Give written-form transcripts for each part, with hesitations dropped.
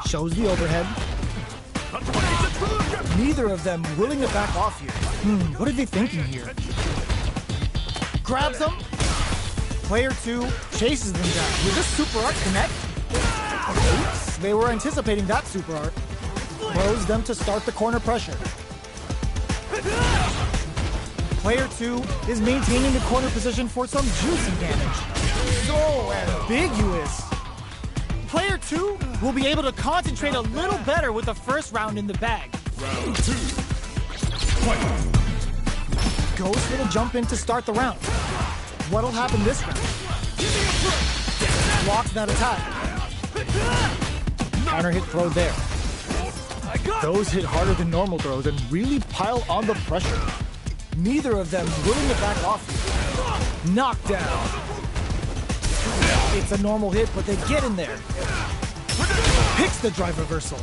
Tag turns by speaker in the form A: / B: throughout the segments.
A: Shows the overhead. Neither of them willing to back off here. What are they thinking here? Grabs them. Player 2 chases them down. Will this super art connect? Oops, they were anticipating that super art. Throws them to start the corner pressure. Player 2 is maintaining the corner position for some juicy damage. So ambiguous. Player 2 will be able to concentrate a little better with the first round in the bag.
B: Round 2. Fight.
A: Goes for the jump in to start the round. What'll happen this round? Blocks that attack. Counter hit throw there. Those hit harder than normal throws and really pile on the pressure. Neither of them willing to back off. Knockdown. It's a normal hit, but they get in there. Picks the drive reversal.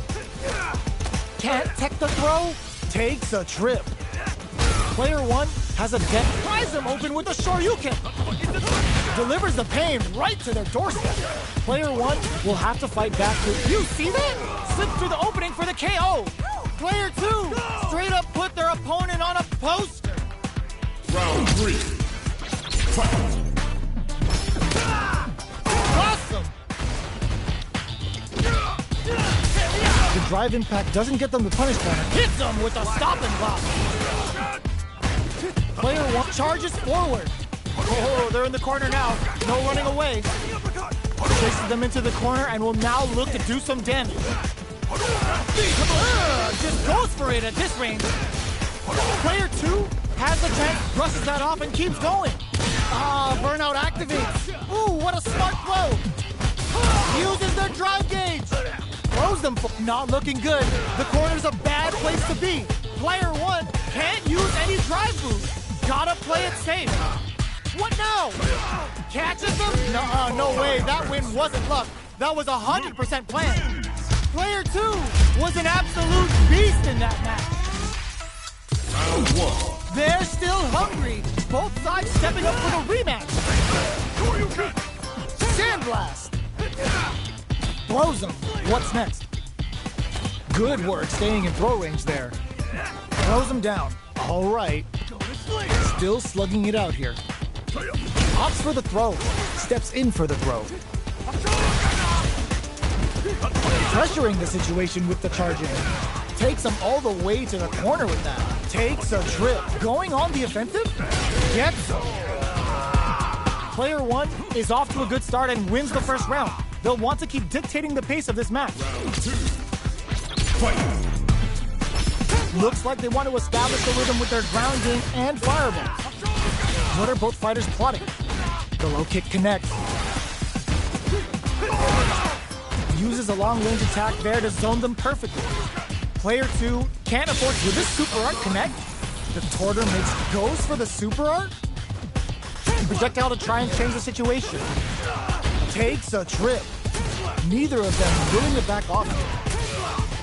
A: Can't tech the throw. Takes a trip. Player 1 has a deck. Pries them open with a Shoryuken. Delivers the pain right to their doorstep. Player 1 will have to fight back to. You see that? Slips through the opening for the KO. Player 2 straight up put their opponent on a poster.
B: Round 3. Fight.
A: Awesome. The drive impact doesn't get them the punish counter. Hits them with a stop and block. Player 1 charges forward. Oh, they're in the corner now. No running away. Chases them into the corner and will now look to do some damage. Just goes for it at this range. Player 2 has the chance, brushes that off and keeps going. Burnout activates. Ooh, what a smart throw. Uses their drive gauge. Throws them. Not looking good. The corner's a bad place to be. Player 1 can't use any drive boost. Gotta play it safe. What now? Catches them? No way. That win wasn't luck. That was 100% planned. Player 2 was an absolute beast in that match.
B: Round 1.
A: They're still hungry. Both sides stepping up for the rematch. Sandblast. Throws him. What's next? Good work staying in throw range there. Throws him down. All right. Still slugging it out here. Opts for the throw. Steps in for the throw. Pressuring the situation with the charge in. Takes him all the way to the corner with that. Takes a trip. Going on the offensive? Gets him. Player 1 is off to a good start and wins the first round. They'll want to keep dictating the pace of this match.
B: Round 2. Fight.
A: Looks like they want to establish the rhythm with their ground game and fireballs. What are both fighters plotting? The low kick connects. Uses a long-range attack there to zone them perfectly. Player 2 can't afford. Will this super art connect? The Torter goes for the super art. Projectile to try and change the situation. Takes a trip. Neither of them willing to back off.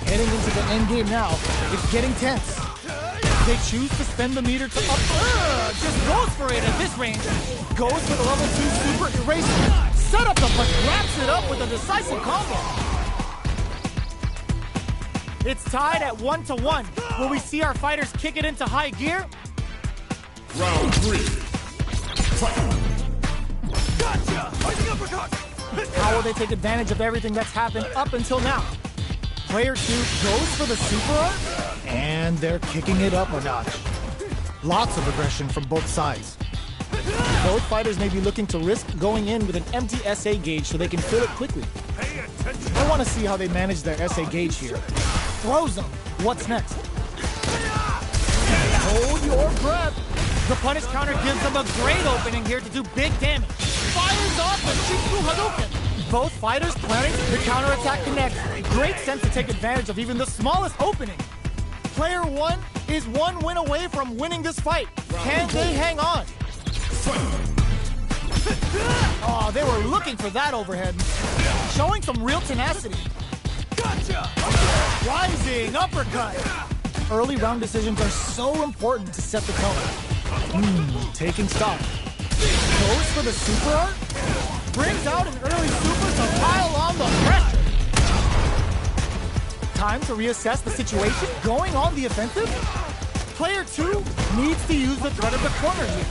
A: Heading into the end game now. It's getting tense. They choose to spend the meter to up. Just goes for it at this range. Goes for the level 2 super eraser. Set up the punch. Wraps it up with a decisive combo. It's tied at 1-1. Will we see our fighters kick it into high gear?
B: Round 3. Fight.
C: Gotcha! Rising uppercut!
A: How will they take advantage of everything that's happened up until now? Player 2 goes for the super art, and they're kicking it up a notch. Lots of aggression from both sides. Both fighters may be looking to risk going in with an empty SA gauge so they can fill it quickly.
C: Pay attention!
A: I want to see how they manage their SA gauge here. Throws them. What's next? Hold your breath. The punish counter gives them a great opening here to do big damage. Fires off the Shinku Hadouken. Both fighters planning the counterattack connects. Great sense to take advantage of even the smallest opening. Player 1 is one win away from winning this fight. Can they hang on? Oh, they were looking for that overhead. Showing some real tenacity.
C: Gotcha!
A: Rising uppercut. Early round decisions are so important to set the tone. Taking stock. Goes for the super art. Brings out an early super to pile on the pressure. time to reassess the situation, going on the offensive? Player 2 needs to use the threat of the corner here.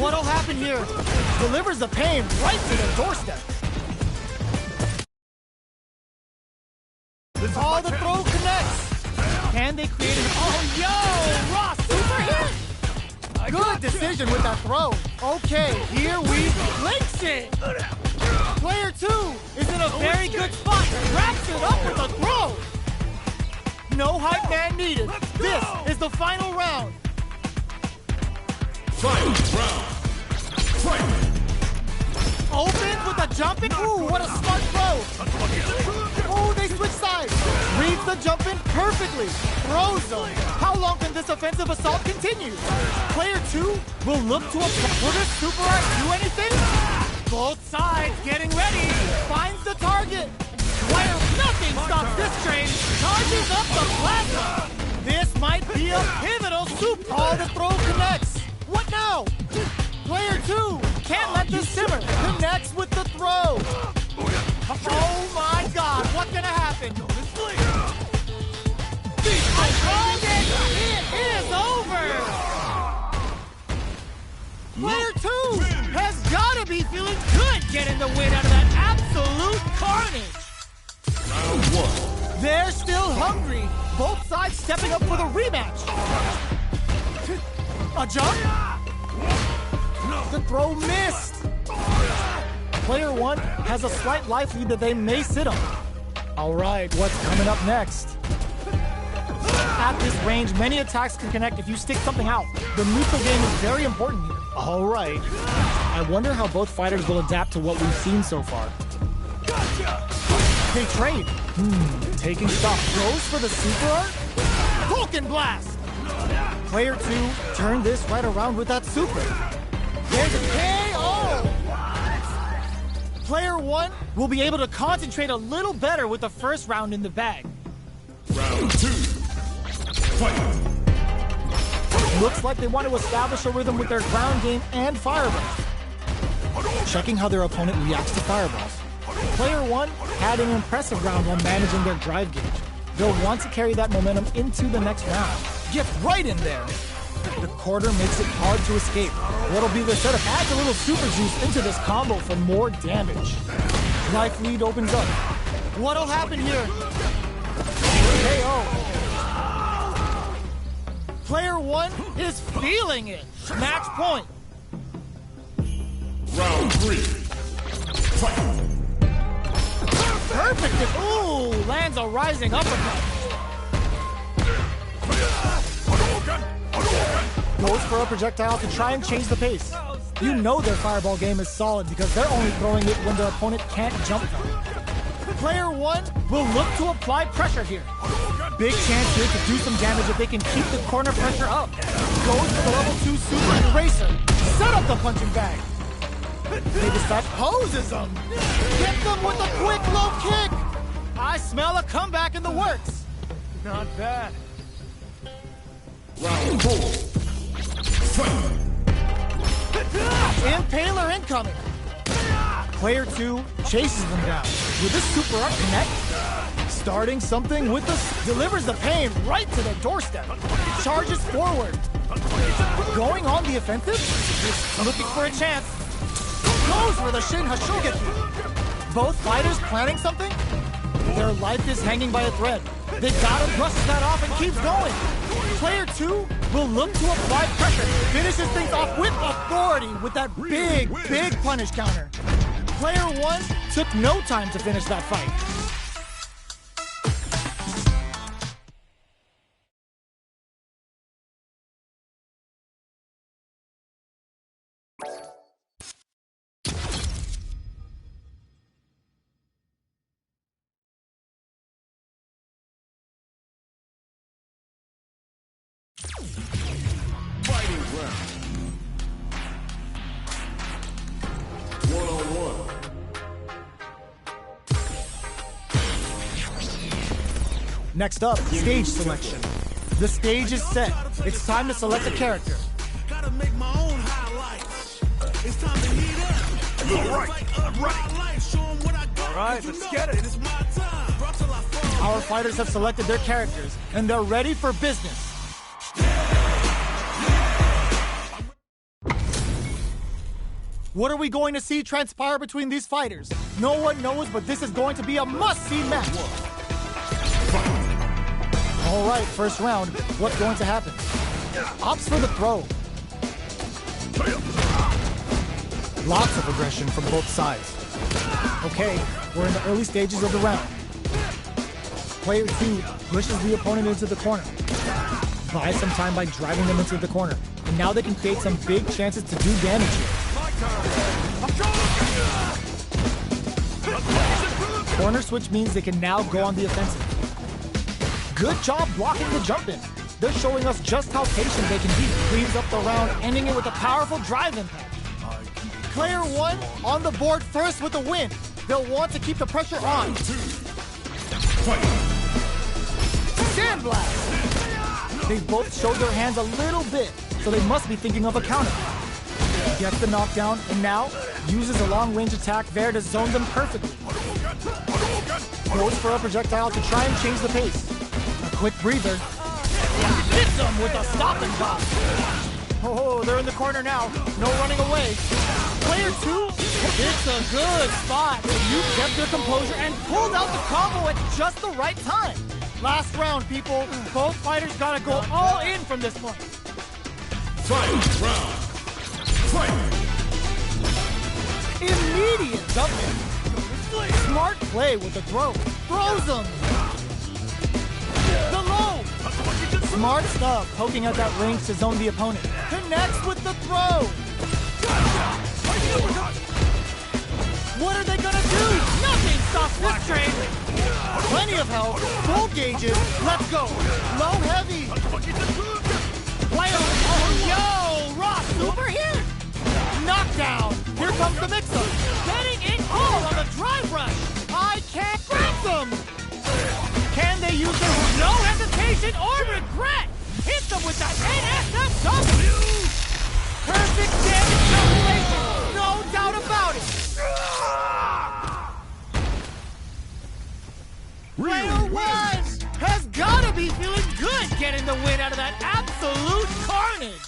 A: What'll happen here? Delivers the pain right to the doorstep. Oh, the throw connects. Can they create an... Oh, yo! Ross, super hit! Good decision with that throw. Okay, here we links it. Player 2 is in a very good spot. Wraps it up with a throw. No hype man needed. This is the final round.
B: Final round. Fight!
A: Opens with a jumping. Ooh, what a smart throw. Ooh, they switch sides. Reads the jump in perfectly. Throws them. How long can this offensive assault continue? Player 2 will look to apply. Will this super art do anything? Both sides getting ready. Finds the target. Where nothing stops this train. Charges up the plaza. This might be a pivotal super. Oh, the throw connects. What now? Player 2 can't let this simmer. Connects with the throw. Oh my God, what's gonna happen? I called it! It is over! Player 2 has gotta be feeling good getting the win out of that absolute carnage.
B: Round 1.
A: They're still hungry. Both sides stepping up for the rematch. A jump? The throw missed. Player 1 has a slight life lead that they may sit on. All right, what's coming up next? At this range, many attacks can connect if you stick something out. The neutral game is very important here. All right. I wonder how both fighters will adapt to what we've seen so far. They trade. Taking stock. Goes for the super art? Vulcan Blast! Player 2 turned this right around with that super. There's a KO! Player 1 will be able to concentrate a little better with the first round in the bag.
B: Round 2. Fight!
A: Looks like they want to establish a rhythm with their ground game and fireballs. Checking how their opponent reacts to fireballs. Player 1 had an impressive round while managing their drive gauge. They'll want to carry that momentum into the next round. Get right in there! The quarter makes it hard to escape. What'll be the setup? Adds a little super juice into this combo for more damage. Life lead opens up. What'll happen here? KO. Player 1 is feeling it. Match point.
B: Round 3. Fight!
A: Perfect. Ooh, lands a rising uppercut. Goes for a projectile to try and change the pace. You know their fireball game is solid because they're only throwing it when their opponent can't jump them. Player 1 will look to apply pressure here. Big chance here to do some damage if they can keep the corner pressure up. Goes for the level 2 super eraser. Set up the punching bag. They decide poses them. Get them with a quick low kick. I smell a comeback in the works.
C: Not bad.
B: Round 4. Fight!
A: Impaler incoming. Player 2 chases them down. Will this super art connect? Starting something with the... Delivers the pain right to the doorstep. Charges forward. Going on the offensive? Looking for a chance. Goes for the Shin Hashogeki. Both fighters planning something? Their life is hanging by a thread. They gotta brush that off and keeps going. Player 2 will look to apply pressure. Finishes things off with authority with that big punish counter. Player 1 took no time to finish that fight.
B: Fighting round. 1-on-1.
A: Next up, stage selection. The stage is set. It's time to select a character.
D: Gotta make my own highlights. It's time to heat up.
C: All right, I'm ready.
D: Show 'em what I got.
C: All right, let's get it.
D: It's my time. Brought till I fall.
A: Our fighters have selected their characters, and they're ready for business. What are we going to see transpire between these fighters? No one knows, but this is going to be a must-see match. All right, first round. What's going to happen? Opts for the throw. Lots of aggression from both sides. Okay, we're in the early stages of the round. Player 2 pushes the opponent into the corner. Buys some time by driving them into the corner. And now they can create some big chances to do damage here. Corner switch means they can now go on the offensive. Good job blocking the jump in. They're showing us just how patient they can be. Cleans up the round, ending it with a powerful drive impact. Player 1 on the board first with a win. They'll want to keep the pressure on. Sandblast! They've both showed their hands a little bit, so they must be thinking of a counter. Gets the knockdown, and now uses a long-range attack there to zone them perfectly. Goes for a projectile to try and change the pace. A quick breather. Hits them with a stopping block. Oh, they're in the corner now. No running away. Player 2, it's a good spot. You kept your composure and pulled out the combo at just the right time. Last round, people. Both fighters gotta go all in from this point.
B: Fight round. Fight.
A: Immediate jump in. Smart play with the throw. Throws him. The low. Smart stuff, poking at that range to zone the opponent. Connects with the throw. What are they gonna do? Nothing stops this train. Plenty of health, full gauges. Let's go. Low heavy. Player. Oh, yo, Rock super hit. Knockdown. Here comes the mix-up. Getting it all on the drive rush. I can't grab them. Can they use their no hesitation or regret? Hit them with that NSFW. Perfect damage calculation. No doubt about it. Player 1 has gotta be feeling good getting the win out of that absolute carnage.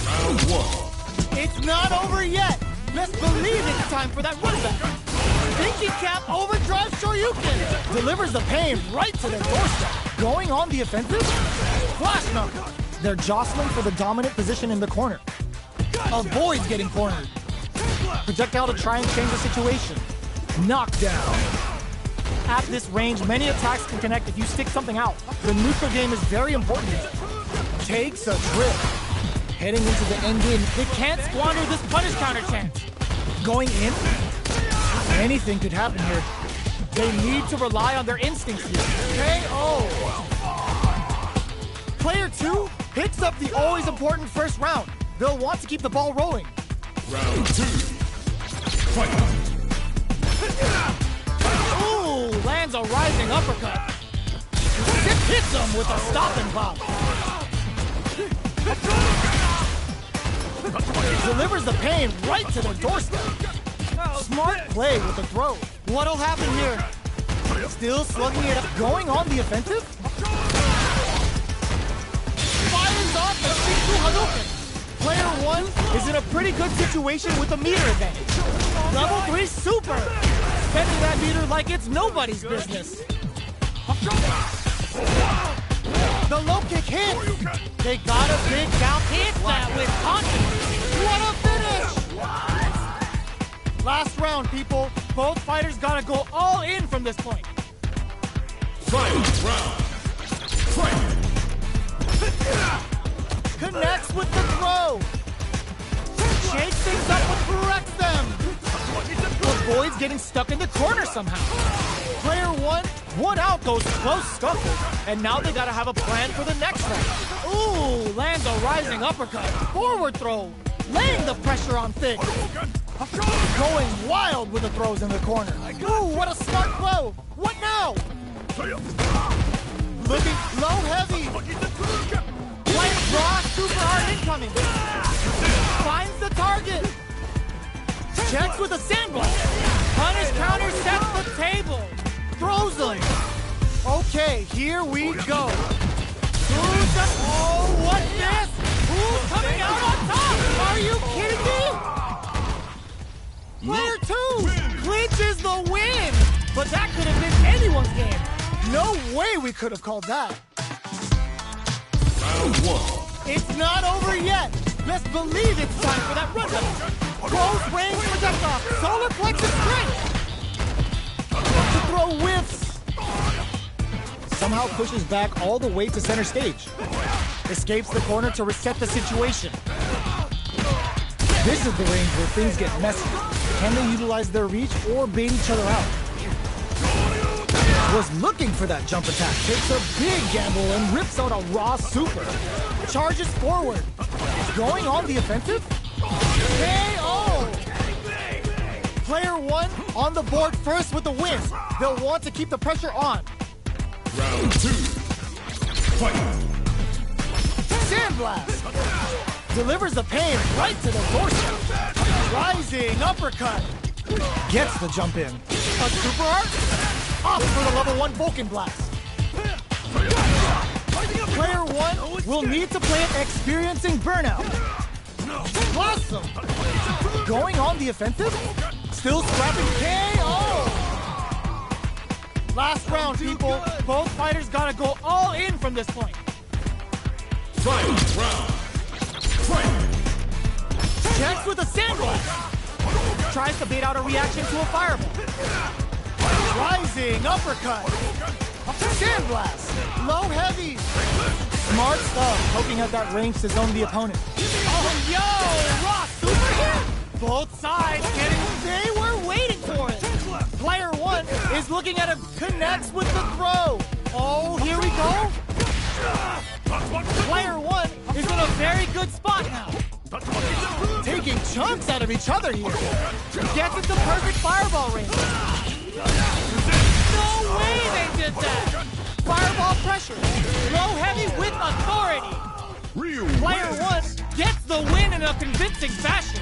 B: Round 1.
A: It's not over yet. Let's believe it's time for that runback. Thinking Cap overdrive Shoryuken. Delivers the pain right to their doorstep. Going on the offensive? Flash knuckle. They're jostling for the dominant position in the corner. Avoids getting cornered. Projectile to try and change the situation. Knockdown. At this range, many attacks can connect if you stick something out. The neutral game is very important. Takes a trip. Heading into the end game, they can't squander this punish counter chance. Going in? Anything could happen here. They need to rely on their instincts here. KO! Player 2 picks up the always important first round. They'll want to keep the ball rolling.
B: Round 2. Fight.
A: Ooh, lands a rising uppercut. Hits him with a stopping pop. Delivers the pain right to their doorstep. Smart play with the throw. What'll happen here? Still slugging it up. Going on the offensive? Fires off the Shinku Hadouken. Player 1 is in a pretty good situation with a meter advantage. Level 3 super. Spending that meter like it's nobody's business. The low kick hits. They got a big count. Hit that with confidence. What a finish! Last round, people. Both fighters gotta go all in from this point.
B: Fight round. Fight.
A: Connects with the throw. Shakes things up but corrects them. Avoids getting stuck in the corner somehow. Player 1 out goes close scuffle. And now they gotta have a plan for the next round. Ooh, lands a rising uppercut. Forward throw. Laying the pressure on Thick. Going wild with the throws in the corner. Ooh, what a smart throw. What now? Looking low heavy. White raw super hard incoming. Finds the target. Checks with a sandblast. Punish counter sets the table. Okay, here we go. Who's the... Oh, what's this? Who's coming out on top? Are you kidding me? Player 2 clinches the win. But that could have been anyone's game. No way we could have called that.
B: Round 1.
A: It's not over yet. Let's believe it's time for that run. Close range projectile. Solar plexus strength. To throw whiffs. Somehow pushes back all the way to center stage. Escapes the corner to reset the situation. This is the range where things get messy. Can they utilize their reach or bait each other out? Was looking for that jump attack. Takes a big gamble and rips out a raw super. Charges forward. Going on the offensive? KO! Player 1 on the board first with the win. They'll want to keep the pressure on.
B: Round 2. Fight.
A: Sandblast! Delivers the pain right to the doorstep. Rising uppercut. Gets the jump in. A super art? Off for the level 1 Vulcan Blast. Player 1 will need to play it experiencing burnout. Blossom! Going on the offensive? Still scrapping KO! Last round, people. Both fighters gotta go all in from this point.
B: Final round. Fight.
A: Checks with a sandblast. Tries to bait out a reaction to a fireball. Rising uppercut. Sandblast. Low heavy. Smart stuff, poking at that range to zone the opponent. Oh, yo! Raw super hit! Both sides getting... They were waiting for it. Player 1 is looking at him, connects with the throw. Oh, here we go. Player 1 is in a very good spot now. Taking chunks out of each other here. Gets into perfect fireball range. No way they did that. Fireball pressure. Low heavy with authority. Player 1 gets the win in a convincing fashion.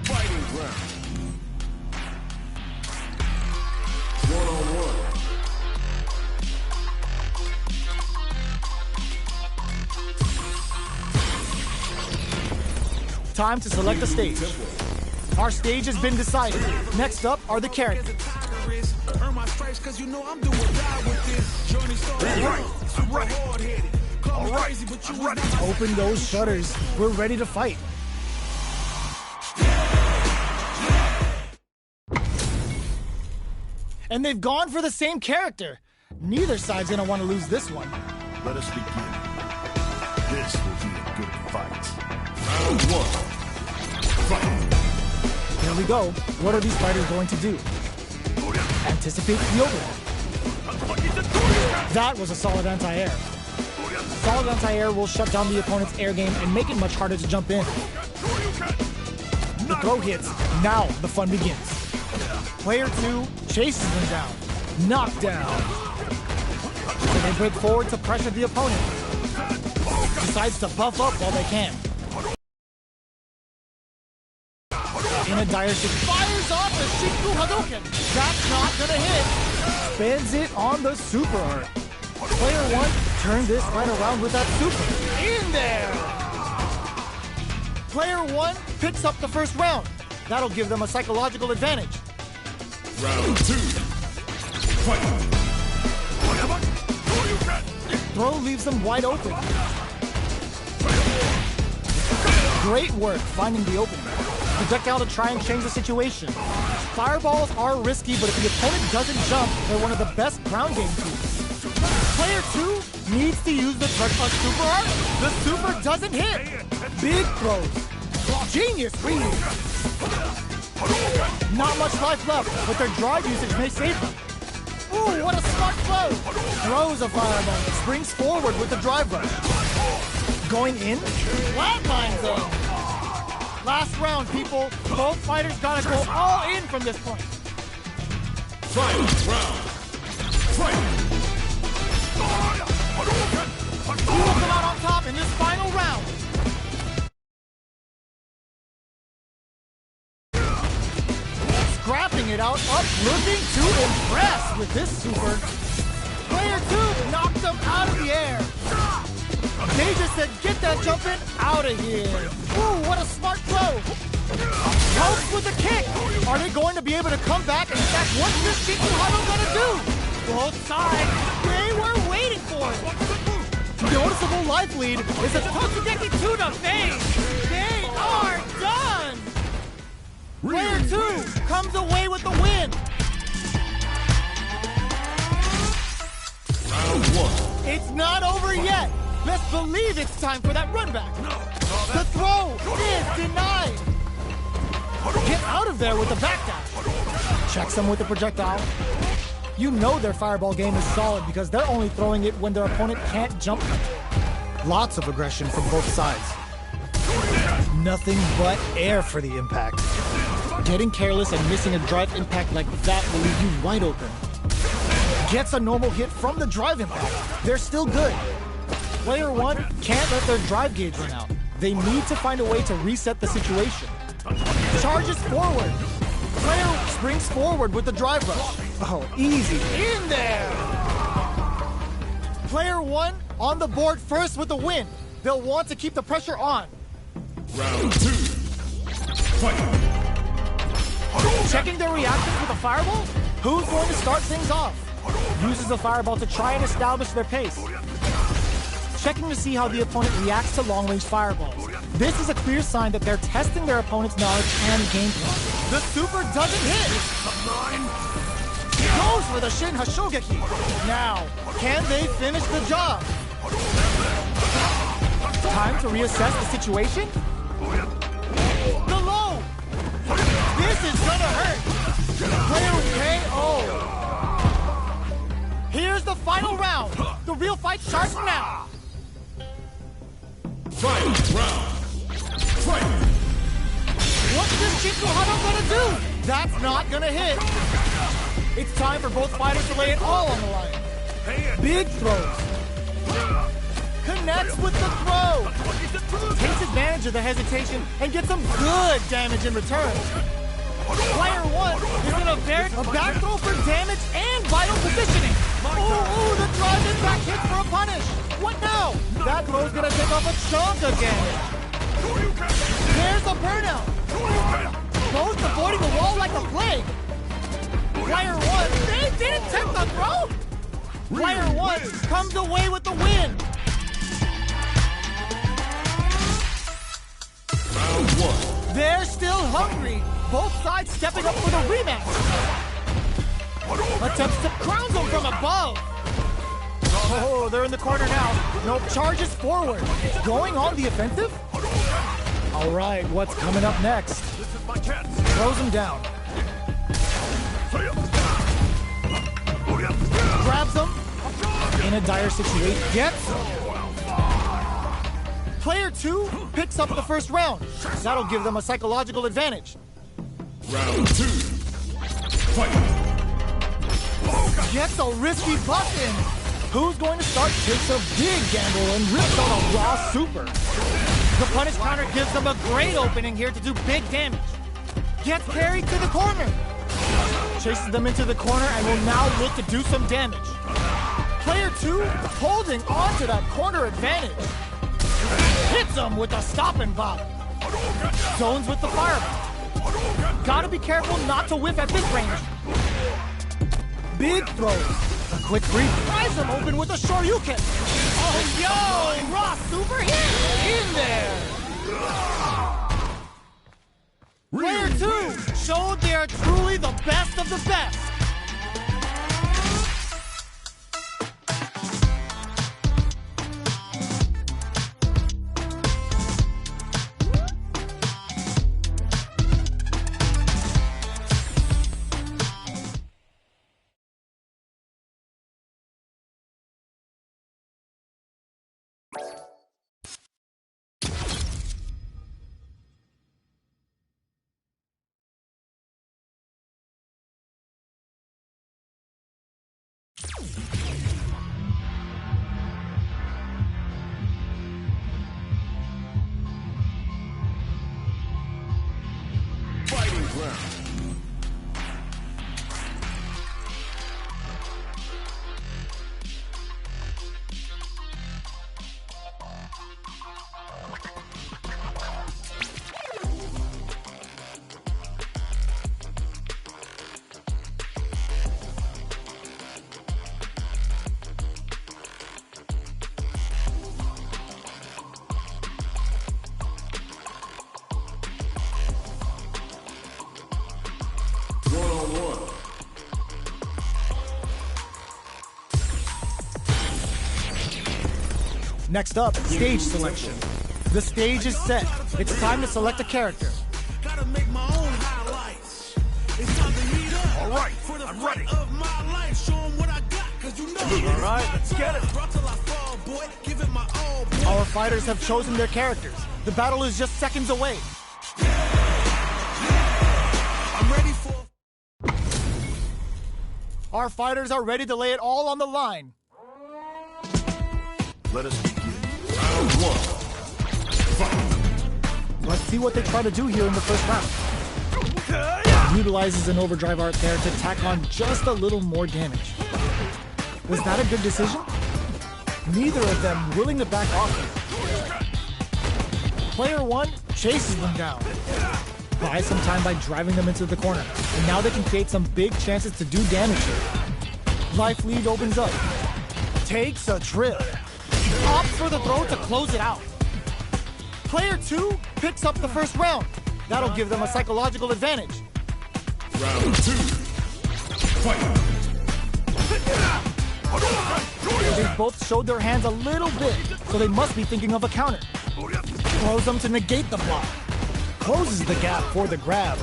B: Fighting round. 1-on-1.
A: Time to select a stage. Our stage has been decided. Next up are the characters.
D: Earn my stripes 'cause you know I'm doing God with this. Journey started super hard-headed. Call me crazy, but you was not.
A: Open those shutters. We're ready to fight. And they've gone for the same character. Neither side's gonna want to lose this one.
E: Let us begin. This will be a good fight.
B: Round 1. Fight.
A: Here we go. What are these fighters going to do? Anticipate the overhead. That was a solid anti-air. Solid anti-air will shut down the opponent's air game and make it much harder to jump in. The throw hits. Now the fun begins. Player 2 chases them down. Knockdown. So they break forward to pressure the opponent. Decides to buff up while they can. In a dire shit, fires off the Shinku Hadouken. That's not gonna hit. Spins it on the super art. Player 1 turned this right around with that super. In there! Player 1 picks up the first round. That'll give them a psychological advantage.
B: Round 2. Fight.
A: Throw leaves them wide open. Great work finding the opening. Projectile to try and change the situation. Fireballs are risky, but if the opponent doesn't jump, they're one of the best ground game tools. Player 2 needs to use the Turtle Super Art. The super doesn't hit. Big throws. Genius read. Not much life left, but their drive usage may save them. Ooh, what a smart throw. Throws a fireball. Springs forward with the drive rush. Going in? Flatline zone! Last round, people. Both fighters gotta go all in from this point.
B: Final round. Fight!
A: Who will come out on top in this final round? Scrapping it out, up, looking to impress with this super. Player 2 knocked them out of the air. They just said, get that jumping out of here. Ooh, what a smart throw. Helps with a kick. Are they going to be able to come back? And in fact, what's this Shiku Hado gonna do? Both sides, they were waiting for it. Noticeable life lead is a Totsugeki to the face. They are done. Player 2 comes away with the win.
B: Round 1.
A: It's not over yet. Best believe it's time for that run back. The throw is denied. Get out of there with the backdash. Checks them with the projectile. You know their fireball game is solid because they're only throwing it when their opponent can't jump. Lots of aggression from both sides. Nothing but air for the impact. Getting careless and missing a drive impact like that will leave you wide open. Gets a normal hit from the drive impact. They're still good. Player 1 can't let their drive gauge run out. They need to find a way to reset the situation. Charges forward. Player springs forward with the drive rush. Oh, easy. In there! Player 1 on the board first with the win. They'll want to keep the pressure on.
B: Round 2. Fight!
A: Checking their reactions with a fireball? Who's going to start things off? Uses the fireball to try and establish their pace. Checking to see how the opponent reacts to long-range fireballs. This is a clear sign that they're testing their opponent's knowledge and gameplay. The super doesn't hit! Goes for the Shin Hashogeki. Now, can they finish the job? Time to reassess the situation? The low! This is gonna hurt! Player KO! Here's the final round! The real fight starts now!
B: Final round. Fight!
A: What's this Shiku Hado gonna do? That's not gonna hit! It's time for both fighters to lay it all on the line. Big throws. Connects with the throw. Takes advantage of the hesitation and gets some good damage in return. Player 1 is gonna bear a back throw for damage and vital positioning. Ooh, the drive impact hit for a punish. What now? That throw's gonna take off a chunk of damage. There's a burnout. Both avoiding the wall like a plague. Player 1, they didn't take the throw. Player 1 comes away with the win.
B: Round 1.
A: They're still hungry. Both sides stepping up for the rematch. Attempts to crown them from above. Oh, they're in the corner now. Nope, charges forward. Going on the offensive? All right, what's coming up next?
C: This is my chance.
A: Throws him down. Grabs him. In a dire situation. Gets him. Player 2 picks up the first round. That'll give them a psychological advantage.
B: Round 2. Fight!
A: Gets a risky button. Who's going to start? Takes a big gamble and rips on a raw super. The punish counter gives them a great opening here to do big damage. Gets carried to the corner. Chases them into the corner and will now look to do some damage. Player 2 holding on to that corner advantage. Hits him with a stop and bop. Zones with the fireball. Gotta be careful not to whiff at this range. Big throws. A quick brief pries him open with a Shoryuken. Oh, yo! Raw super hit! In there! Player 2 showed they are truly the best of the best. Next up, stage selection. The stage is set. It's time to select a character.
D: Gotta make my own highlights. It's time to heat up.
C: All right,
D: For the
C: I'm
D: fight
C: ready.
D: of my life. Show 'em what I got, 'cause you know.
C: All right, let's get it.
D: Rock till I fall, boy. Give it my all, boy.
A: Our fighters have chosen their characters. The battle is just seconds away.
D: I'm ready for.
A: Our fighters are ready to lay it all on the line.
E: Let us begin.
B: Round 1. Fight.
A: Let's see what they try to do here in the first round. Utilizes an overdrive art there to tack on just a little more damage. Was that a good decision? Neither of them willing to back off here. Player 1 chases them down. Buys some time by driving them into the corner. And now they can create some big chances to do damage here. Life lead opens up. Takes a trip. Opts for the throw to close it out. Player 2 picks up the first round. That'll give them a psychological advantage.
B: Round 2. Fight.
A: They both showed their hands a little bit, so they must be thinking of a counter. Throws them to negate the block. Closes the gap for the grab.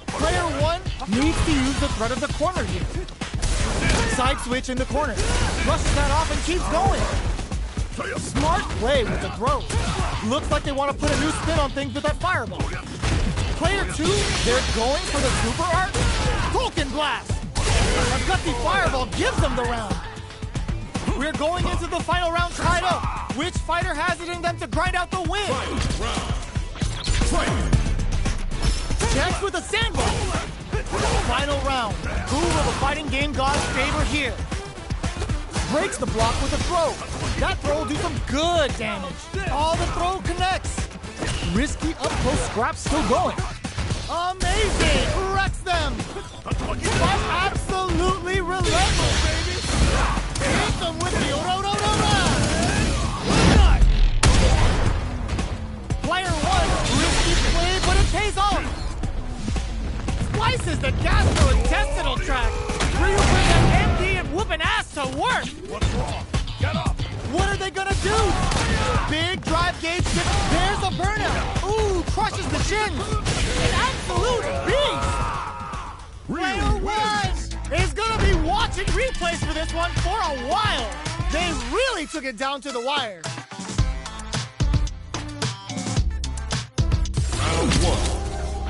A: Player 1 needs to use the threat of the corner here. Side switch in the corner. Rushes that off and keeps going. Smart play with the throw. Looks like they want to put a new spin on things with that fireball. Player 2, they're going for the super art. Vulcan Blast. A gutsy fireball gives them the round. We're going into the final round tied up. Which fighter has it in them to grind out the win?
B: Fight.
A: Checks with a sandball. Final round. Who will the fighting game gods favor here? Breaks the block with a throw. That throw will do some good damage. All the throw connects. Risky up-close scrap still going. Amazing! Wrecks them! That's absolutely relentless, baby! Hit them with the Player 1, risky play, but it pays off! Slices the gastrointestinal tract! Ryu brings that MD and whooping ass to work!
C: What's wrong? Get up.
A: What are they gonna do? Big drive gauge dip. There's a burnout. Ooh, crushes the shins. An absolute beast. Player 1 is gonna be watching replays for this one for a while. They really took it down to the wire.
B: Round 1.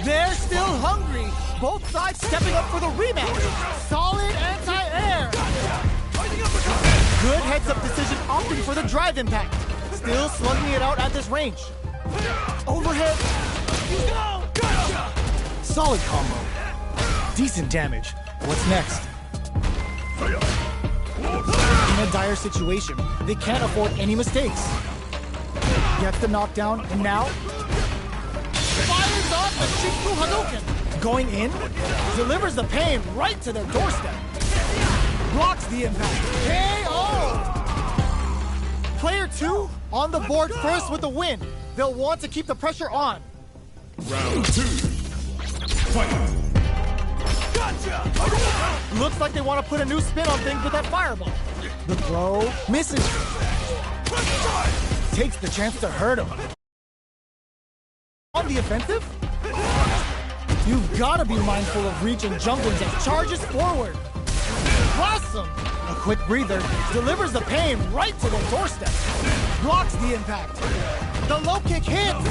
A: They're still hungry. Both sides stepping up for the rematch. Solid anti-air. Good heads-up decision opting for the drive impact. Still slugging it out at this range. Overhead. Solid combo. Decent damage. What's next? In a dire situation, they can't afford any mistakes. Gets the knockdown, and now fires off the Shinku Hadouken. Going in, delivers the pain right to their doorstep. Blocks the impact. KO! Player 2 on the board first with the win. They'll want to keep the pressure on.
B: Round 2. Fight.
C: Gotcha!
A: Looks like they want to put a new spin on things with that fireball. The throw misses. Takes the chance to hurt him. On the offensive, you've got to be mindful of reach and jumping as charges forward. Awesome! A quick breather, delivers the pain right to the doorstep. Blocks the impact. The low kick hits.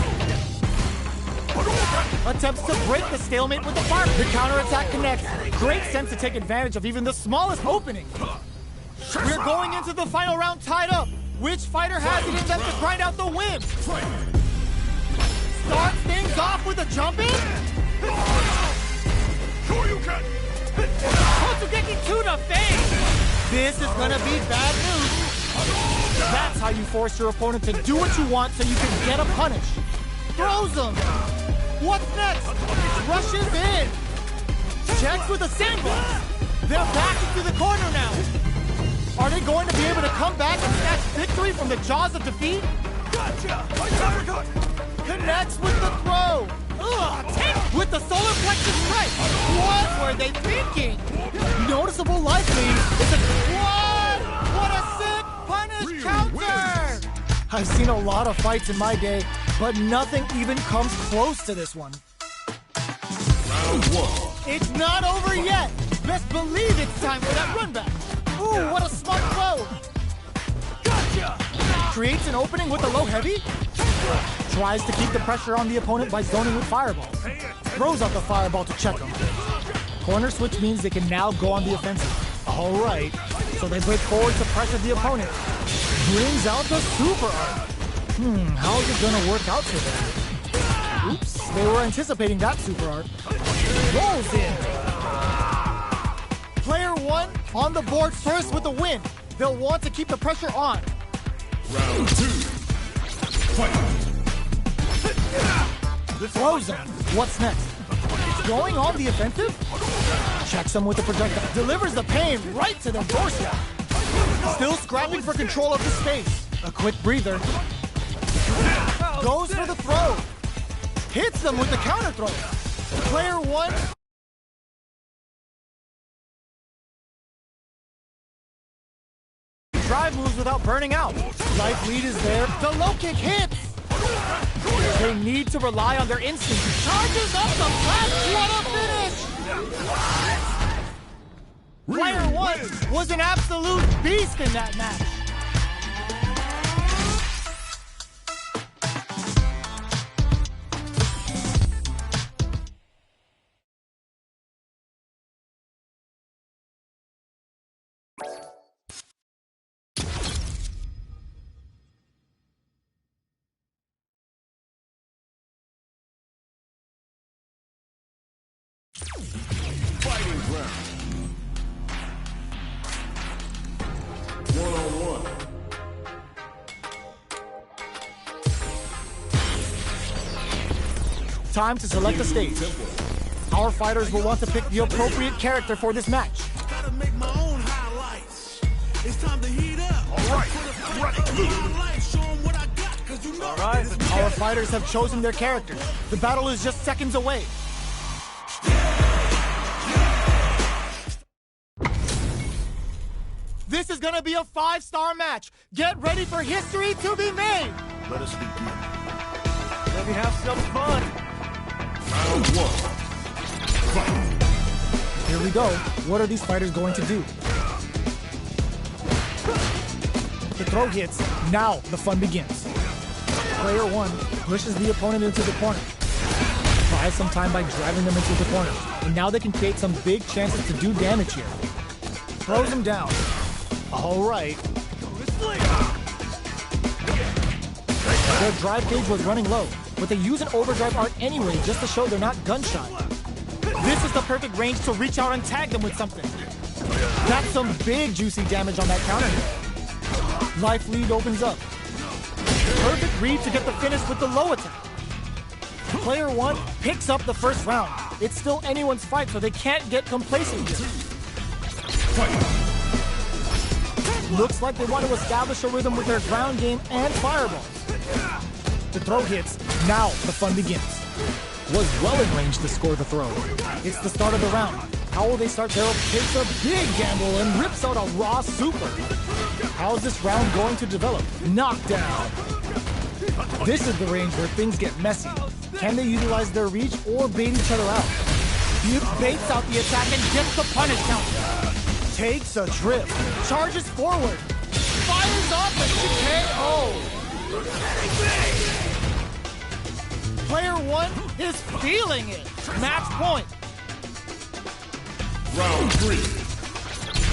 A: Attempts to break the stalemate with the fire. The counterattack connects. Great sense to take advantage of even the smallest opening. We're going into the final round tied up. Which fighter has it in them to grind out the win? Starts things off with a jump in.
C: Sure you can.
A: Kotsugeki to the face. This is gonna be bad news. That's how you force your opponent to do what you want so you can get a punish. Throws him. What's next? Rushes in. Checks with a sandblast. They're back into the corner now. Are they going to be able to come back and snatch victory from the jaws of defeat?
C: Gotcha!
A: Connects with the throw. Ugh, with the solar plexus strike. What were they thinking? Noticeable life lead. It's a what? What a sick punish counter! I've seen a lot of fights in my day, but nothing even comes close to this one.
B: Round 1.
A: It's not over yet. Best believe it's time for that run back. Ooh, what a smart throw.
C: Gotcha!
A: Creates an opening with a low heavy. Tries to keep the pressure on the opponent by zoning with fireballs. Throws out the fireball to check him. Corner switch means they can now go on the offensive. All right, so they break forward to pressure the opponent. Brings out the super art. How is it gonna work out for them? Oops, they were anticipating that super art. Rolls in. Player 1 on the board first with the win. They'll want to keep the pressure on.
B: Round 2. Fight!
A: Throws him. What's next? Going on the offensive? Checks him with the projectile. Delivers the pain right to the doorstep. Still scrapping for control of the space. A quick breather. Goes for the throw. Hits them with the counter throw. Player 1. Drive moves without burning out. Life lead is there. The low kick hits. They need to rely on their instinct. Charges up the flat. What a finish! Player 1 was an absolute beast in that match.
B: Fighting round. 1-on-1.
A: Time to select a stage. Our fighters will want to pick the appropriate character for this match.
D: Gotta make my own highlights. It's time to heat up.
C: All right, I'm ready.
D: Show 'em what I got, 'cause you know
C: All right.
A: Our fighters have chosen their characters. The battle is just seconds away. This is gonna be a 5-star match. Get ready for history to be made.
E: Let us begin.
C: Let me have some fun.
B: Round 1. Fight!
A: Here we go. What are these fighters going to do? The throw hits. Now the fun begins. Player 1 pushes the opponent into the corner. Buys some time by driving them into the corner. And now they can create some big chances to do damage here. Throws them down. All right. Their drive gauge was running low, but they use an overdrive art anyway just to show they're not gun-shy. This is the perfect range to reach out and tag them with something. That's some big juicy damage on that counter hit. Life lead opens up. Perfect read to get the finish with the low attack. Player 1 picks up the first round. It's still anyone's fight, so they can't get complacent here. Looks like they want to establish a rhythm with their ground game and fireballs. The throw hits. Now the fun begins. Was well in range to score the throw. It's the start of the round. How will they start? Daryl takes a big gamble and rips out a raw super. How's this round going to develop? Knockdown. This is the range where things get messy. Can they utilize their reach or bait each other out? He baits out the attack and gets the punish counter. Takes a trip. Charges forward. Fires off the TKO. Player 1 is feeling it. Match point.
B: Round 3.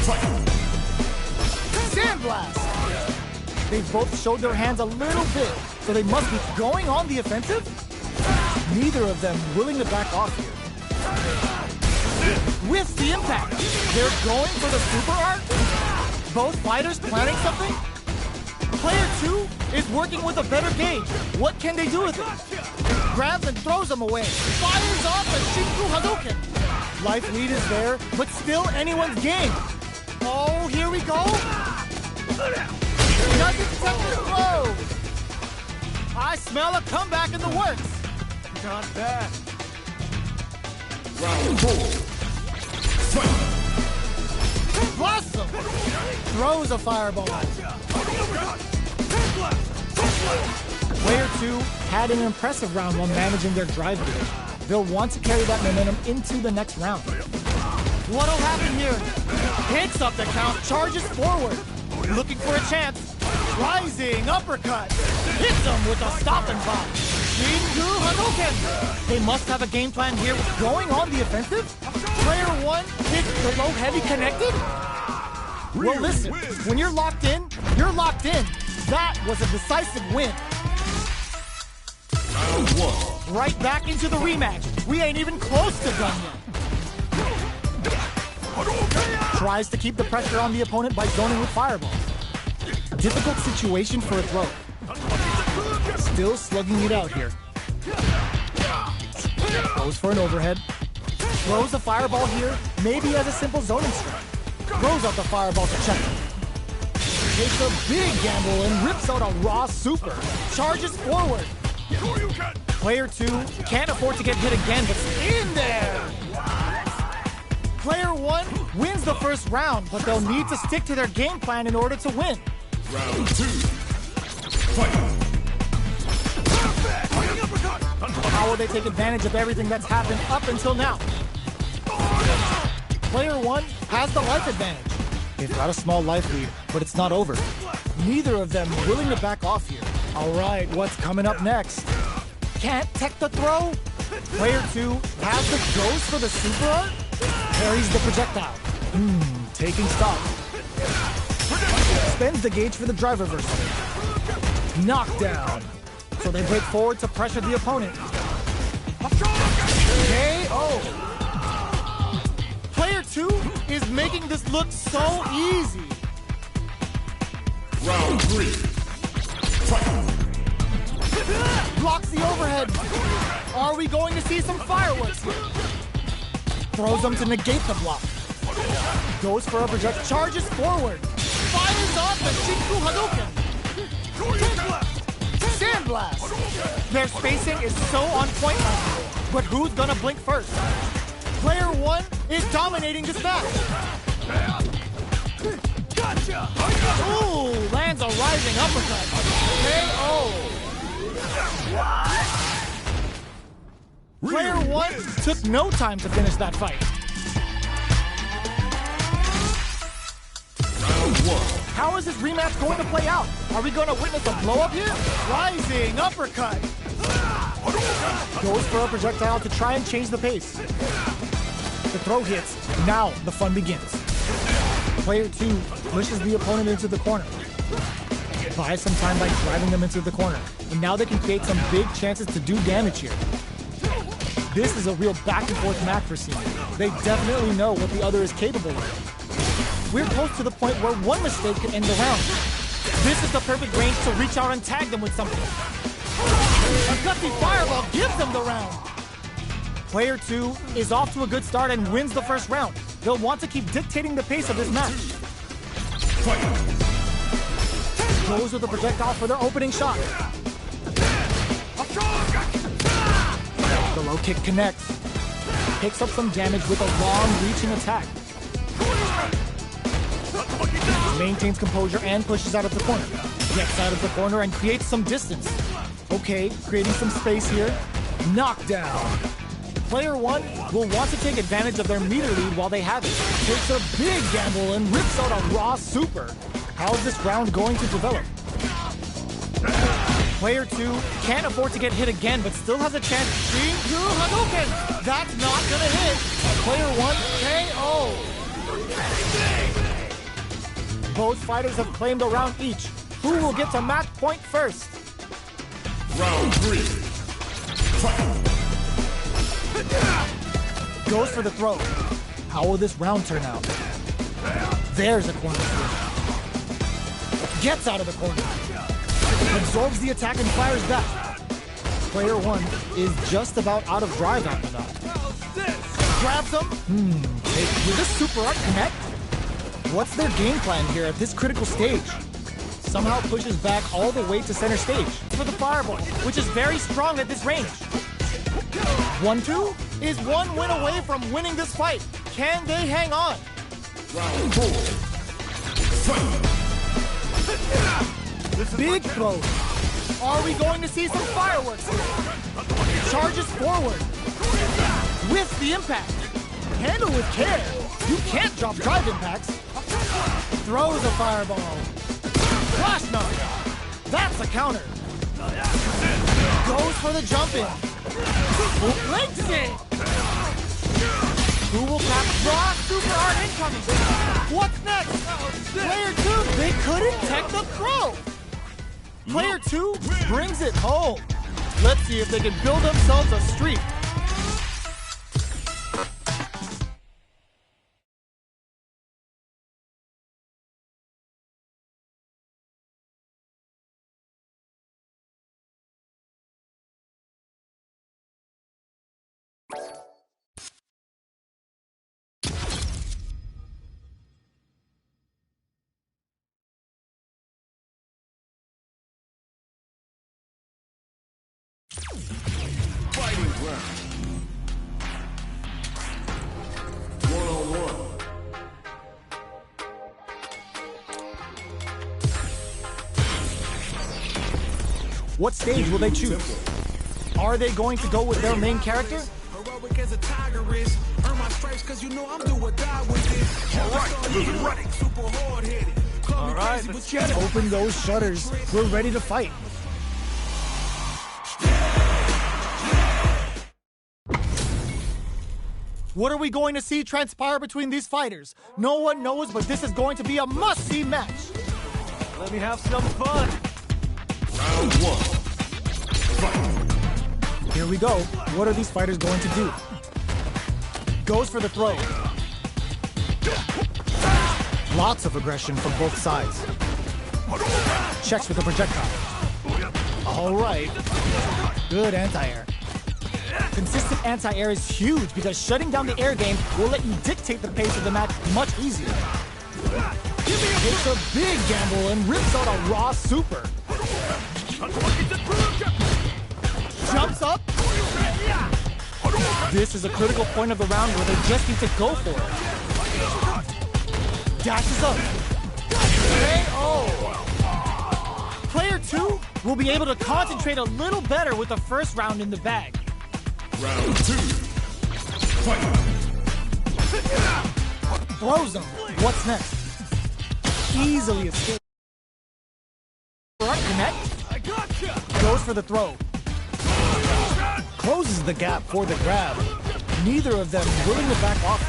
B: Fight!
A: Sandblast. They both showed their hands a little bit, so they must be going on the offensive? Neither of them willing to back off here. With the impact, they're going for the super art? Both fighters planning something? Player 2 is working with a better gauge. What can they do with it? Grabs and throws them away. Fires off a Shinku Hadouken. Life lead is there, but still anyone's game. Oh, here we go. Doesn't attempt to throw. I smell a comeback in the works.
C: Not bad.
B: Round 4. Fight!
A: Blossom throws a fireball. Player 2 had an impressive round while managing their drive gear. They'll want to carry that momentum into the next round. What'll happen here? Picks up the count, charges forward. Looking for a chance. Rising uppercut. Hits him with a stop and pop. Shinku Hadouken. They must have a game plan here. Going on the offensive? Player 1 hits the low heavy connected? Well, listen, when you're locked in, you're locked in. That was a decisive win.
B: Round 1.
A: Right back into the rematch. We ain't even close to done yet. Tries to keep the pressure on the opponent by zoning with fireball. Difficult situation for a throw. Still slugging it out here. Goes for an overhead. Throws a fireball here, maybe as a simple zoning strike. Throws out the fireball to check it. Takes a big gamble and rips out a raw super. Charges forward. Player 2 can't afford to get hit again, but in there! Player 1 wins the first round, but they'll need to stick to their game plan in order to win.
B: Round 2. Fight.
A: How will they take advantage of everything that's happened up until now? Player 1 has the life advantage. They've got a small life lead, but it's not over. Neither of them willing to back off here. All right, what's coming up next? Can't tech the throw? Player 2 has the ghost for the super art? Parries the projectile. Taking stock. Spends the gauge for the drive reversal. Knockdown. So they break forward to pressure the opponent. KO. Player 2 is making this look so easy.
B: Round 3. Fight.
A: Blocks the overhead. Are we going to see some fireworks here? Throws them to negate the block. Goes for a project, charges forward. Fires off the Shinku Hadouken. Sandblast. Their spacing is so on point right now. But who's gonna blink first? Player 1 is dominating this match.
C: Gotcha!
A: Ooh, lands a rising uppercut. KO. Player 1 took no time to finish that fight.
B: Round 1.
A: How is this rematch going to play out? Are we going to witness a blow-up here? Rising uppercut. Goes for a projectile to try and change the pace. The throw hits. Now the fun begins. Player 2 pushes the opponent into the corner. Buys some time by driving them into the corner. And now they can create some big chances to do damage here. This is a real back and forth match for Seaman. They definitely know what the other is capable of. We're close to the point where one mistake could end the round. This is the perfect range to reach out and tag them with something. A gutsy fireball gives them the round. Player 2 is off to a good start and wins the first round. They'll want to keep dictating the pace of this match. Goes with a projectile for their opening shot. The low kick connects. Picks up some damage with a long reaching attack. Maintains composure and pushes out of the corner. Gets out of the corner and creates some distance. Okay, creating some space here. Knockdown. Player 1 will want to take advantage of their meter lead while they have it. Takes a big gamble and rips out a raw super. How is this round going to develop? Player 2 can't afford to get hit again, but still has a chance. Shinku Hadouken! That's not gonna hit. Player 1 KO. Both fighters have claimed a round each. Who will get to match point first?
B: Round 3. Fight.
A: Goes for the throw. How will this round turn out? There's a corner switch. Gets out of the corner. Absorbs the attack and fires back. Player 1 is just about out of drive after that. Grabs him. Will this super art connect? What's their game plan here at this critical stage? Somehow pushes back all the way to center stage for the fireball, which is very strong at this range. 1-2 is one win away from winning this fight. Can they hang on?
B: Round 4. Fight.
A: Big throw. Are we going to see some fireworks here? Charges forward. With the impact. Handle with care. You can't drop drive impacts. Throws a fireball. Flash knock. That's a counter. Goes for the jump in. Legs it. Who will cap raw super art incoming? What's next? Player 2, they couldn't tech the throw. Player 2 brings it home. Let's see if they can build themselves a streak.
B: Fighting round. 1-on-1.
A: What stage will they choose? Are they going to go with their main character?
D: Heroic as a tiger is. Earn my stripes cause you know I'm do or die with this.
B: Alright, Lily, ready.
D: Super hard headed.
C: All right, let's get it.
A: Open those shutters. We're ready to fight. What are we going to see transpire between these fighters? No one knows, but this is going to be a must-see match.
C: Let me have some fun.
B: Round 1. Fight.
A: Here we go. What are these fighters going to do? Goes for the throw. Lots of aggression from both sides. Checks with the projectile. All right. Good anti-air. Consistent anti-air is huge because shutting down the air game will let you dictate the pace of the match much easier. It's a big gamble and rips out a raw super. Jumps up. This is a critical point of the round where they just need to go for it. Dashes up. KO. Player 2 will be able to concentrate a little better with the first round in the bag.
B: Round 2. Fight.
A: Throws him. What's next? Easily escapes. Connect.
C: I gotcha.
A: Goes for the throw. Closes the gap for the grab. Neither of them willing to back off.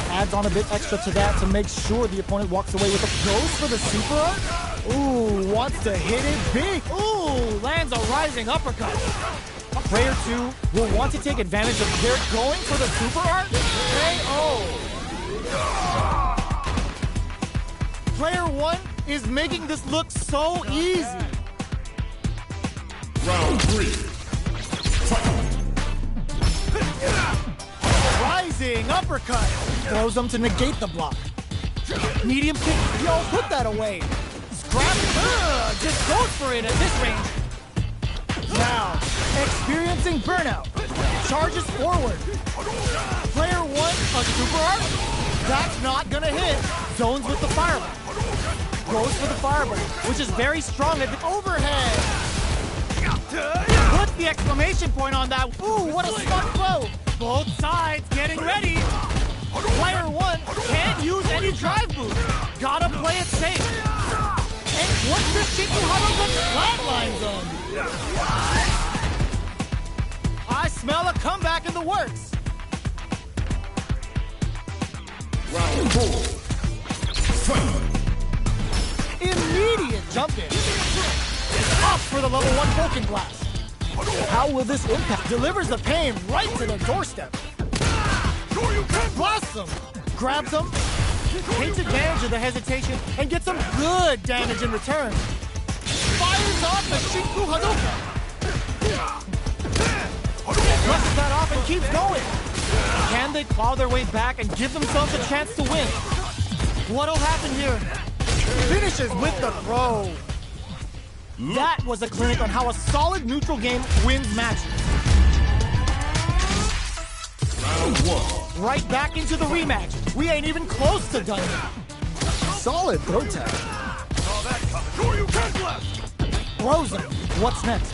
A: Adds on a bit extra to that to make sure the opponent walks away with a goes for the super art. Ooh, wants to hit it big. Ooh, lands a rising uppercut. Player 2 will want to take advantage of their going for the super art. KO. Player 1 is making this look so easy.
B: Round 3. Fight.
A: Rising uppercut. Throws him to negate the block. Medium kick. Yo, put that away. Grab it. Just goes for it at this range. Now, experiencing burnout. Charges forward. Player 1, a super art. That's not gonna hit. Zones with the fireball. Goes for the fireball, which is very strong at the overhead. Put the exclamation point on that. Ooh, what a smart throw. Both sides getting ready. Player 1 can't use any drive boost. Gotta play it safe. And what's this Shinku Haruka flatlines on? I smell a comeback in the works.
B: Round 4. Fight.
A: Immediate jump in. Up for the level 1 Vulcan Blast. How will this impact? Delivers the pain right to the doorstep. Blasts him. Grabs him. Takes advantage of the hesitation and gets some good damage in return. Fires off the Shinku Hadouken. Brushes that off and keeps going. Can they claw their way back and give themselves a chance to win? What'll happen here? Finishes with the throw. That was a clinic on how a solid neutral game wins matches.
B: Round 1.
A: Right back into the rematch. We ain't even close to done yet. Solid throw tag.
C: Saw that coming. Sure you can blast.
A: throws him. What's next?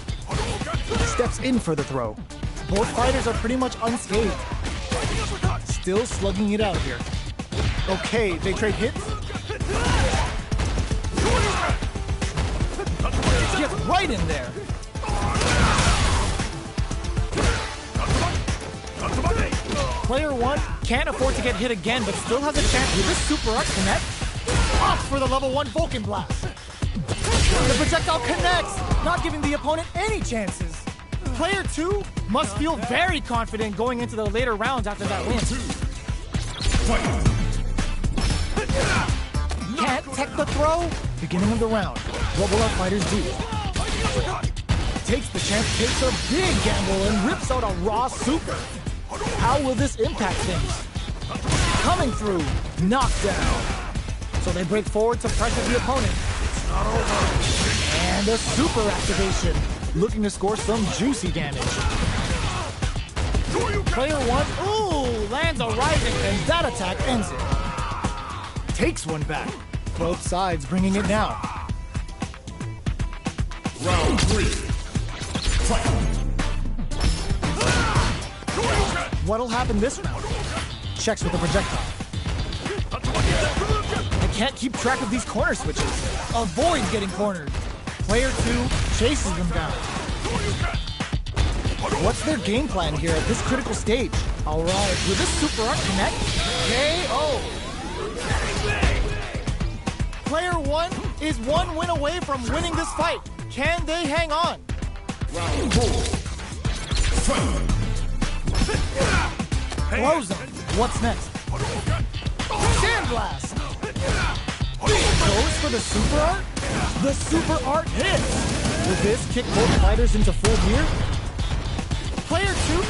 A: Steps in for the throw. Both fighters are pretty much unscathed. Still slugging it out here. Okay, they trade hits. Gets right in there. Player one can't afford to get hit again, but still has a chance. Will this super art connect? Off for the level 1 Vulcan Blast. The projectile connects, not giving the opponent any chances. Player two must feel very confident going into the later rounds after that win. Can't tech the throw. Beginning of the round. What will our fighters do? Takes the chance, takes a big gamble, and rips out a raw super. How will this impact things? Coming through, knockdown. So they break forward to pressure the opponent. It's not over. And a super activation, looking to score some juicy damage. Player one, ooh, lands a rising, and that attack ends it. Takes one back. Both sides bringing it now.
B: Round 3. Fight.
A: What'll happen this round? Checks with the projectile. I can't keep track of these corner switches. Avoids getting cornered. Player two chases them down. What's their game plan here at this critical stage? All right, will this super art connect? KO. Player one is one win away from winning this fight. Can they hang on?
B: Round 4. Fight.
A: Throws them. What's next? Sandblast. Goes for the super art? The super art hits. Will this kick both fighters into full gear? Player two.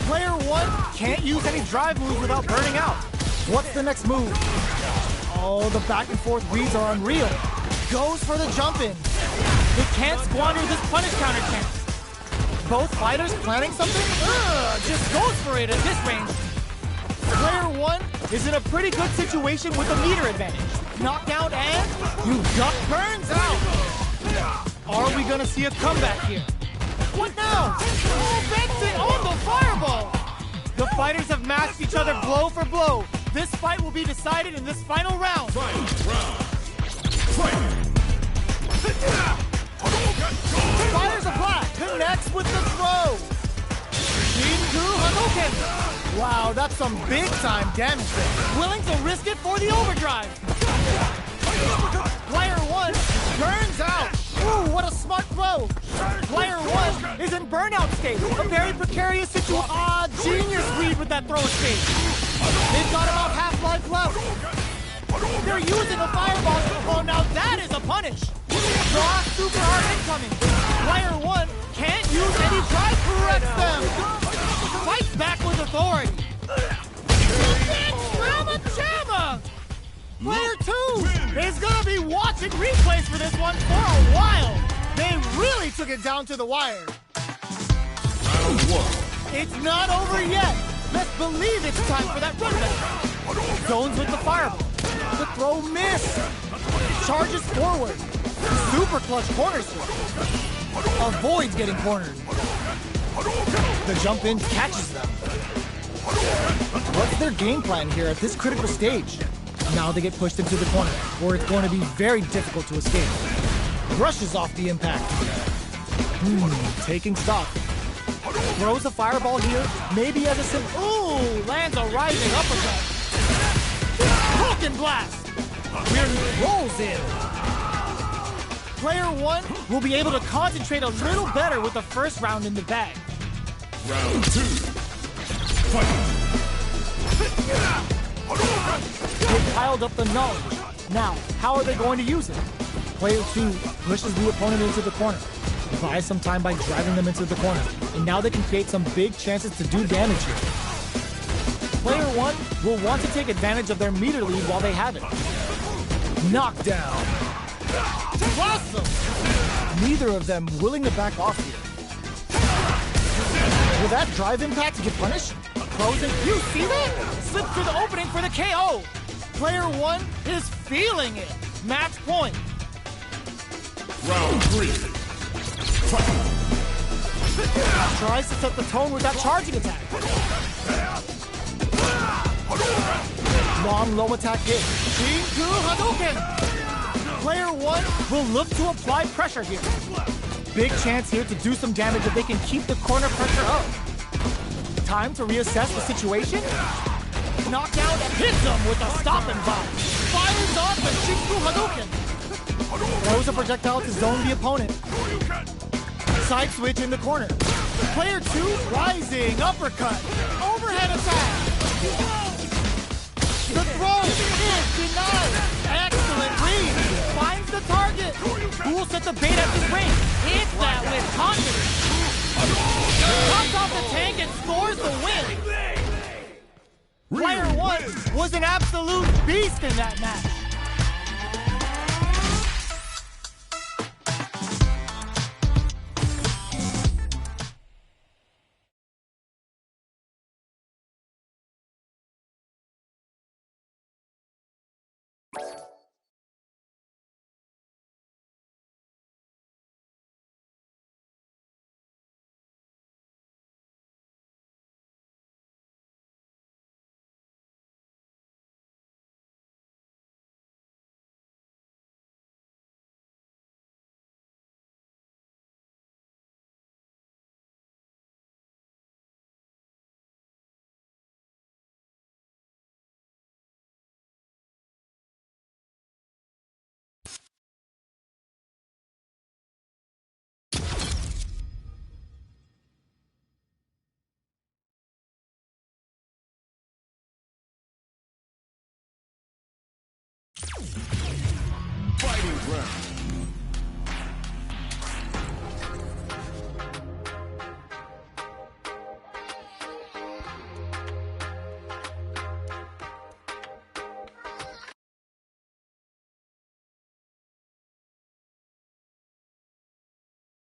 A: Player one can't use any drive moves without burning out. What's the next move? Oh, the back and forth reads are unreal. Goes for the jump in. They can't squander this punish counter chance. Both fighters planning something? Just goes for it at this range. Player one is in a pretty good situation with a meter advantage. Knockout and you duck burns out. Are we gonna see a comeback here? What now? Oh, Benson on the fireball! The fighters have matched each other blow for blow. This fight will be decided in this final round. Fires a black, connects with the throw. Shinku Hadouken. Wow, that's some big time damage there. Willing to risk it for the overdrive. Player one burns out. Ooh, what a smart throw. Player one is in burnout state. A very precarious situation. Genius read with that throw escape. They've got about half-life left. They're using a fireball. Oh, now that is a punish. Raw super hard incoming. Player one can't use any drive, corrects them. Fights back with authority. Jamma! Player two is gonna be watching replays for this one for a while. They really took it down to the wire. It's not over yet. Let's believe it's time for that run back. Zones with the fireball. The throw miss. Charges forward. Super clutch corner switch. Avoids getting cornered. The jump in catches them. What's their game plan here at this critical stage? Now they get pushed into the corner, where it's going to be very difficult to escape. Brushes off the impact. Taking stock. Throws a fireball here, maybe as a ooh, lands a rising uppercut. Vulcan Blast! Rolls in. Player one will be able to concentrate a little better with the first round in the bag.
B: Round 2. Fight.
A: They piled up the knowledge. Now, how are they going to use it? Player two pushes the opponent into the corner. Buys some time by driving them into the corner. And now they can create some big chances to do damage here. Player one will want to take advantage of their meter lead while they have it. Knockdown. Awesome! Neither of them willing to back off here. Will that drive impact get punished? Frozen. You see that? Slips through the opening for the KO. Player one is feeling it. Match point.
B: Round 3. Fight.
A: Tries to set the tone with that charging attack. Long low attack hit. Shinku Hadouken! Player 1 will look to apply pressure here. Big chance here to do some damage if they can keep the corner pressure up. Time to reassess the situation. Knockout hits him with a stopping bomb. Fires off the Shinku Hadouken. Throws a projectile to zone the opponent. Side switch in the corner. Player 2 rising uppercut. Overhead attack. The throw is denied. Excellent read. Finds the target. Who will set the bait at this range? Hits that with confidence. Comes off the tank and scores the win. Player 1 was an absolute beast in that match.
B: Fighting round.